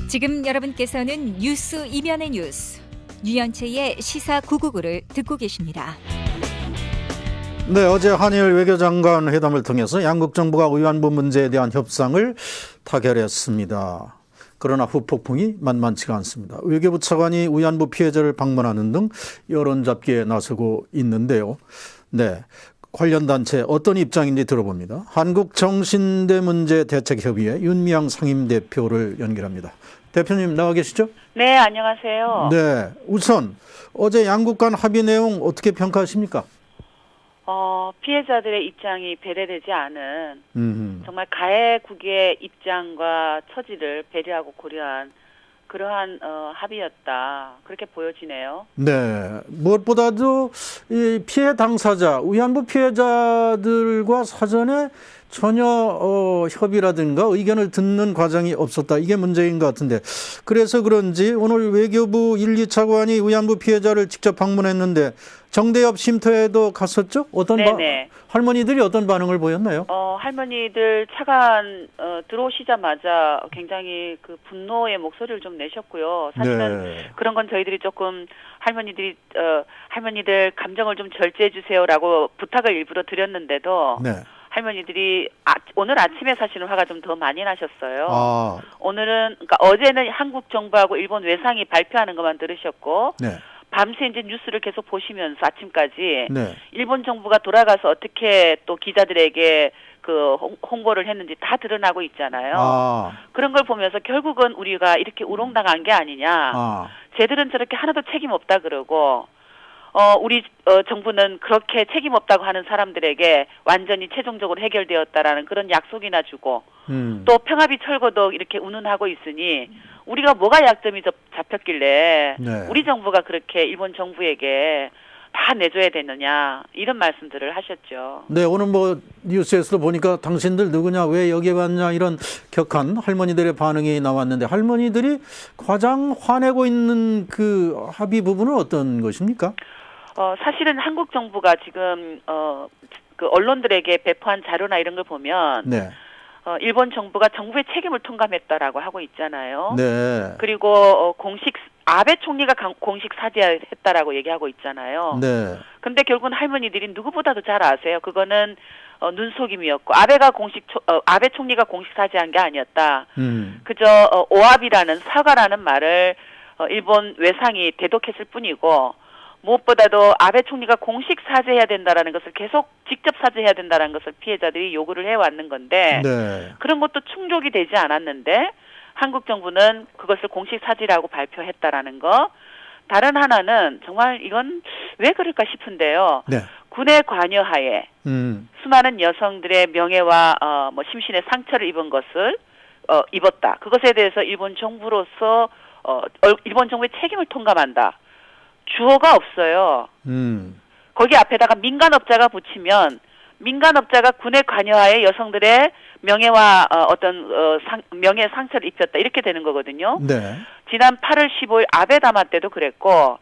지금 여러분께서는 뉴스 이면의 뉴스 유연채의 시사 999를 듣고 계십니다. 네, 어제 한일 외교장관 회담을 통해서 양국 정부가 위안부 문제에 대한 협상을 타결했습니다. 그러나 후폭풍이 만만치가 않습니다. 외교부 차관이 위안부 피해자를 방문하는 등 여론 잡기에 나서고 있는데요. 네, 관련 단체 어떤 입장인지 들어봅니다. 한국정신대문제대책협의회 윤미향 상임대표를 연결합니다. 대표님 나와 계시죠? 네, 안녕하세요. 네, 우선 어제 양국 간 합의 내용 어떻게 평가하십니까? 피해자들의 입장이 배려되지 않은 정말 가해국의 입장과 처지를 배려하고 고려한 그러한 합의였다. 그렇게 보여지네요. 네, 무엇보다도 이 피해 당사자, 위안부 피해자들과 사전에 전혀 협의라든가 의견을 듣는 과정이 없었다. 이게 문제인 것 같은데 그래서 그런지 오늘 외교부 1, 2차관이 위안부 피해자를 직접 방문했는데 정대협 쉼터에도 갔었죠? 할머니들이 어떤 반응을 보였나요? 할머니들 차관 들어오시자마자 굉장히 그 분노의 목소리를 좀 내셨고요. 사실은 네. 그런 건 저희들이 조금 할머니들 감정을 좀 절제해 주세요라고 부탁을 일부러 드렸는데도 네. 할머니들이 오늘 아침에 사실은 화가 좀 더 많이 나셨어요. 오늘은 그러니까 어제는 한국 정부하고 일본 외상이 발표하는 것만 들으셨고 네. 밤새 이제 뉴스를 계속 보시면서 아침까지 네. 일본 정부가 돌아가서 어떻게 또 기자들에게 그 홍보를 했는지 다 드러나고 있잖아요. 그런 걸 보면서 결국은 우리가 이렇게 우롱당한 게 아니냐. 쟤들은 저렇게 하나도 책임 없다 그러고 우리 정부는 그렇게 책임 없다고 하는 사람들에게 완전히 최종적으로 해결되었다라는 그런 약속이나 주고 또 평화비 철거도 이렇게 운운하고 있으니 우리가 뭐가 약점이 잡혔길래 네. 우리 정부가 그렇게 일본 정부에게 다 내줘야 되느냐 이런 말씀들을 하셨죠. 네, 오늘 뭐 뉴스에서도 보니까 당신들 누구냐 왜 여기에 왔냐 이런 격한 할머니들의 반응이 나왔는데 할머니들이 가장 화내고 있는 그 합의 부분은 어떤 것입니까? 사실은 한국 정부가 지금 그 언론들에게 배포한 자료나 이런 걸 보면 네. 일본 정부가 정부의 책임을 통감했다라고 하고 있잖아요. 네. 그리고 아베 총리가 공식 사죄했다라고 얘기하고 있잖아요. 네. 근데 결국은 할머니들이 누구보다도 잘 아세요. 그거는 눈속임이었고 아베 총리가 공식 사죄한 게 아니었다. 그저 오합이라는 사과라는 말을 일본 외상이 대독했을 뿐이고 무엇보다도 아베 총리가 공식 사죄해야 된다라는 것을 계속 직접 사죄해야 된다라는 것을 피해자들이 요구를 해왔는 건데 네. 그런 것도 충족이 되지 않았는데 한국 정부는 그것을 공식 사죄라고 발표했다라는 거. 다른 하나는 정말 이건 왜 그럴까 싶은데요. 네. 군의 관여하에 수많은 여성들의 명예와 심신의 상처를 입었다. 그것에 대해서 일본 정부로서 일본 정부의 책임을 통감한다. 주어가 없어요. 거기 앞에다가 민간업자가 붙이면 민간업자가 군의 관여하에 여성들의 명예와 명예 상처를 입혔다 이렇게 되는 거거든요. 네. 지난 8월 15일 아베 담화 때도 그랬고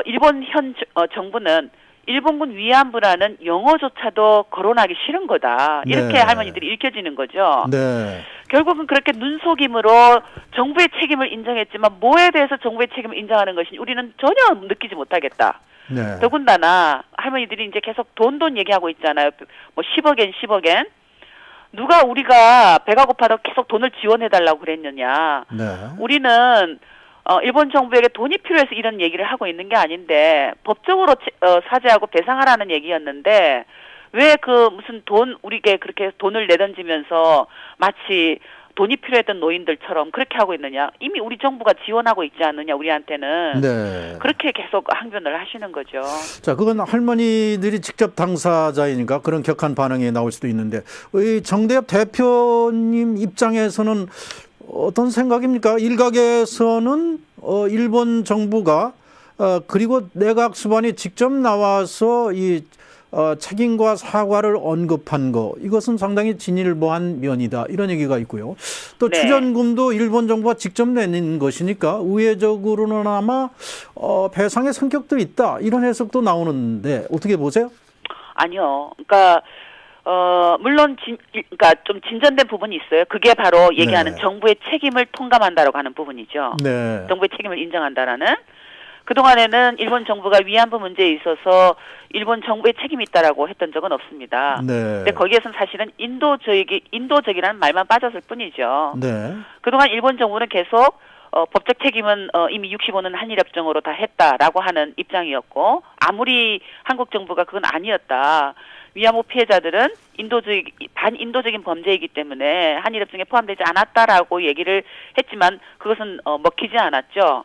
일본 현 정부는 일본군 위안부라는 용어조차도 거론하기 싫은 거다. 이렇게 네. 할머니들이 읽혀지는 거죠. 네. 결국은 그렇게 눈속임으로 정부의 책임을 인정했지만 뭐에 대해서 정부의 책임을 인정하는 것인지 우리는 전혀 느끼지 못하겠다. 네. 더군다나 할머니들이 이제 계속 돈 얘기하고 있잖아요. 뭐 10억엔. 누가 우리가 배가 고파도 계속 돈을 지원해달라고 그랬느냐. 네. 우리는 일본 정부에게 돈이 필요해서 이런 얘기를 하고 있는 게 아닌데 법적으로 사죄하고 배상하라는 얘기였는데 왜 무슨 우리에게 그렇게 돈을 내던지면서 마치 돈이 필요했던 노인들처럼 그렇게 하고 있느냐. 이미 우리 정부가 지원하고 있지 않느냐 우리한테는. 네. 그렇게 계속 항변을 하시는 거죠. 자, 그건 할머니들이 직접 당사자이니까 그런 격한 반응이 나올 수도 있는데 이 정대협 대표님 입장에서는 어떤 생각입니까? 일각에서는 일본 정부가 그리고 내각 수반이 직접 나와서 이 책임과 사과를 언급한 거 이것은 상당히 진일보한 면이다 이런 얘기가 있고요. 또 네. 추전금도 일본 정부가 직접 내는 것이니까 우회적으로는 아마 배상의 성격도 있다 이런 해석도 나오는데 어떻게 보세요? 아니요. 그러니까 물론 그러니까 좀 진전된 부분이 있어요. 그게 바로 얘기하는 네. 정부의 책임을 통감한다라고 하는 부분이죠. 네. 정부의 책임을 인정한다라는. 그동안에는 일본 정부가 위안부 문제에 있어서 일본 정부의 책임이 있다라고 했던 적은 없습니다. 네. 근데 거기에서는 사실은 인도적이라는 말만 빠졌을 뿐이죠. 네. 그동안 일본 정부는 계속 법적 책임은 이미 65년 한일협정으로 다 했다라고 하는 입장이었고, 아무리 한국 정부가 그건 아니었다. 위안부 피해자들은 반인도적인 범죄이기 때문에 한일협정에 포함되지 않았다라고 얘기를 했지만 그것은 먹히지 않았죠.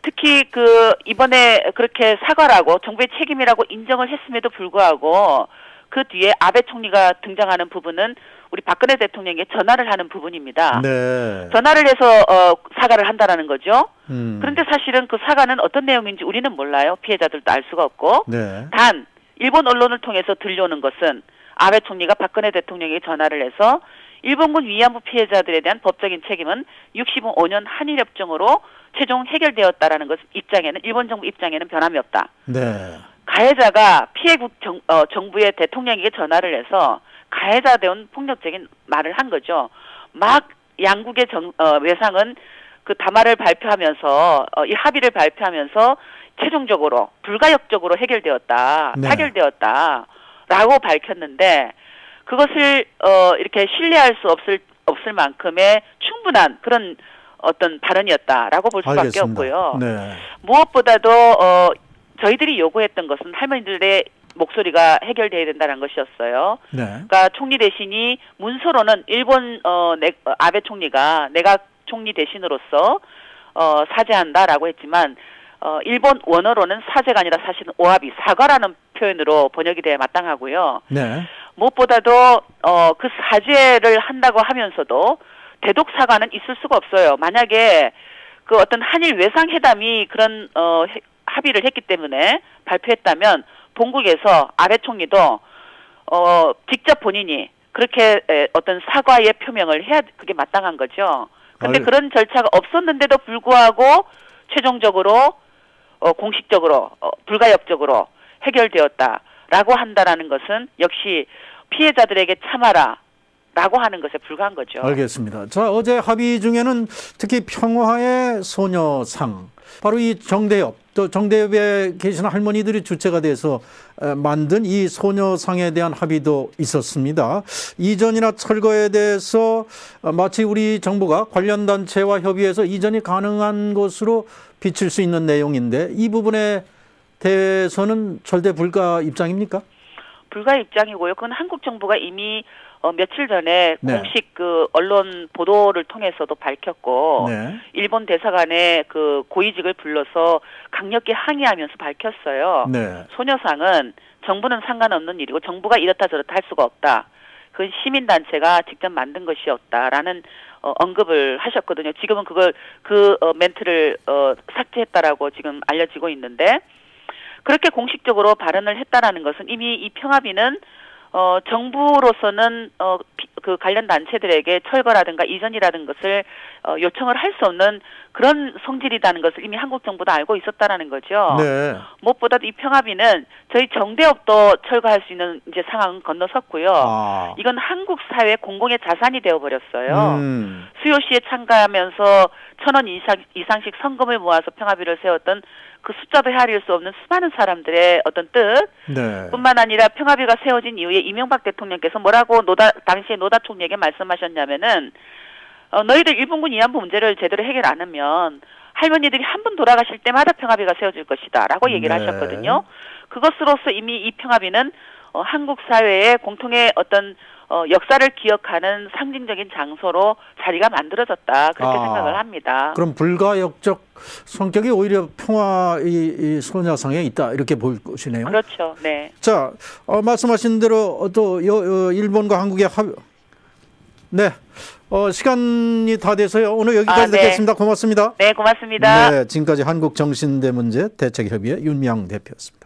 특히 이번에 그렇게 사과라고 정부의 책임이라고 인정을 했음에도 불구하고 그 뒤에 아베 총리가 등장하는 부분은 우리 박근혜 대통령에게 전화를 하는 부분입니다. 네. 전화를 해서 사과를 한다라는 거죠. 그런데 사실은 그 사과는 어떤 내용인지 우리는 몰라요. 피해자들도 알 수가 없고. 네. 단 일본 언론을 통해서 들려오는 것은 아베 총리가 박근혜 대통령에게 전화를 해서 일본군 위안부 피해자들에 대한 법적인 책임은 65년 한일협정으로 최종 해결되었다라는 것 입장에는 일본 정부 입장에는 변함이 없다. 네. 가해자가 피해국 정부의 대통령에게 전화를 해서 가해자에 대한 폭력적인 말을 한 거죠. 막 양국의 외상은 그 담화를 발표하면서 이 합의를 발표하면서 최종적으로 불가역적으로 해결되었다. 네. 타결되었다라고 밝혔는데 그것을 이렇게 신뢰할 수 없을 만큼의 충분한 그런 어떤 발언이었다라고 볼 수밖에 알겠습니다. 없고요. 네. 무엇보다도 저희들이 요구했던 것은 할머니들의 목소리가 해결돼야 된다는 것이었어요. 네. 그러니까 총리 대신이 문서로는 일본 아베 총리가 내각 총리 대신으로서 사죄한다라고 했지만 일본 원어로는 사죄가 아니라 사실은 오합이 사과라는 표현으로 번역이 돼야 마땅하고요. 네. 무엇보다도 그 사죄를 한다고 하면서도 대독 사과는 있을 수가 없어요. 만약에 그 어떤 한일 외상회담이 그런 합의를 했기 때문에 발표했다면 본국에서 아베 총리도 직접 본인이 그렇게 어떤 사과의 표명을 해야 그게 마땅한 거죠. 그런데 그런 절차가 없었는데도 불구하고 최종적으로 공식적으로 불가역적으로 해결되었다라고 한다라는 것은 역시 피해자들에게 참아라 라고 하는 것에 불과한 거죠. 알겠습니다. 자, 어제 합의 중에는 특히 평화의 소녀상, 바로 이 정대협, 또 정대협에 계시는 할머니들이 주체가 돼서 만든 이 소녀상에 대한 합의도 있었습니다. 이전이나 철거에 대해서 마치 우리 정부가 관련 단체와 협의해서 이전이 가능한 것으로 비칠 수 있는 내용인데 이 부분에 대해서는 절대 불가 입장입니까? 불가 입장이고요. 그건 한국 정부가 이미 며칠 전에 네. 공식 언론 보도를 통해서도 밝혔고, 네. 일본 대사관의 고위직을 불러서 강력히 항의하면서 밝혔어요. 네. 소녀상은 정부는 상관없는 일이고 정부가 이렇다 저렇다 할 수가 없다. 그건 시민단체가 직접 만든 것이었다라는 언급을 하셨거든요. 지금은 그 멘트를 삭제했다라고 지금 알려지고 있는데, 그렇게 공식적으로 발언을 했다라는 것은 이미 이 평합의는 정부로서는 그 관련 단체들에게 철거라든가 이전이라는 것을 요청을 할 수 없는 그런 성질이라는 것을 이미 한국 정부도 알고 있었다라는 거죠. 네. 무엇보다도 이 평합의는 저희 정대협도 철거할 수 있는 이제 상황은 건너섰고요. 이건 한국 사회 공공의 자산이 되어버렸어요. 수요시에 참가하면서 1,000원 이상씩 성금을 모아서 평합의를 세웠던 그 숫자도 헤아릴 수 없는 수많은 사람들의 어떤 뜻, 네. 뿐만 아니라 평합의가 세워진 이후에 이명박 대통령께서 뭐라고 당시에 노다 총리에게 말씀하셨냐면은 너희들 일본군 위안부 문제를 제대로 해결 안 하면 할머니들이 한 번 돌아가실 때마다 평합의가 세워질 것이다 라고 얘기를 네. 하셨거든요. 그것으로서 이미 이 평합의는 한국 사회의 공통의 어떤 역사를 기억하는 상징적인 장소로 자리가 만들어졌다. 그렇게 생각을 합니다. 그럼 불가역적 성격이 오히려 평화 이 소녀상에 있다 이렇게 보시네요. 그렇죠. 네. 자, 말씀하신 대로 또 일본과 한국의 네. 시간이 다 돼서요. 오늘 여기까지 네. 듣겠습니다. 고맙습니다. 네, 고맙습니다. 네, 지금까지 한국정신대문제 대책협의회 윤미향 대표였습니다.